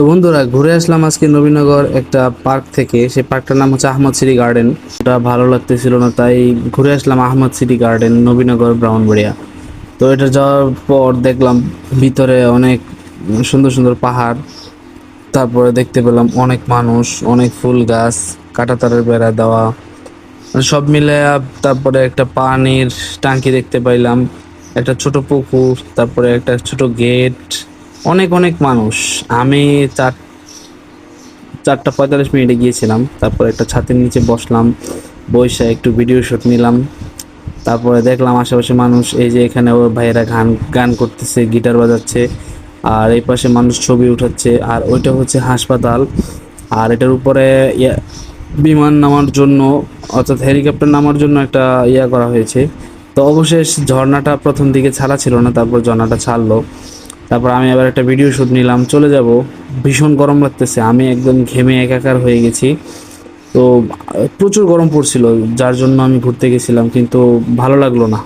তো বন্ধুরা, ঘুরে আসলাম আজকে নবীনগর একটা পার্ক থেকে। সেই পার্কটার নাম হচ্ছে আহমদ সিটি গার্ডেন। ওটা ভালো লাগতেছিল না, তাই ঘুরে আসলাম আহমদ সিটি গার্ডেন, নবীনগর, ব্রাহ্মণবাড়িয়া। তো এটা যাওয়ার পর দেখলাম ভিতরে অনেক সুন্দর সুন্দর পাহাড়। তারপরে দেখতে পেলাম অনেক মানুষ, অনেক ফুল গাছ, কাঁটাতারের বেড়া দেওয়া, মানে সব মিলে। তারপরে একটা পানির টাঙ্কি দেখতে পাইলাম, একটা ছোট পুকুর, তারপরে একটা ছোট গেট। অনেক অনেক মানুষ। আমি 4:45 গিয়েছিলাম। তারপর একটা ছাদের নিচে বসলাম, বইসা একটু ভিডিও শুট নিলাম। তারপরে দেখলাম আশেপাশে মানুষ, এই যে এখানে ওর ভাইয়েরা গান গান করতেছে, গিটার বাজাচ্ছে। আর এই পাশে মানুষ ছবি উঠাচ্ছে। আর ওইটা হচ্ছে হাসপাতাল। আর এটার উপরে বিমান নামার জন্য, অর্থাৎ হেলিকপ্টার নামার জন্য একটা করা হয়েছে। তো অবশেষ ঝর্ণাটা প্রথম দিকে ছাড়া ছিল না, তারপর ঝর্ণাটা ছাড়লো। তারপর আমি আবার একটা ভিডিও শুট নিলাম, চলে যাব। ভীষণ গরম লাগতেছে, আমি একদম ঘেমে একাকার হয়ে গেছি। তো প্রচুর গরম পড়ছিল, যার জন্য আমি ঘুরতে গেছিলাম, কিন্তু ভালো লাগলো না।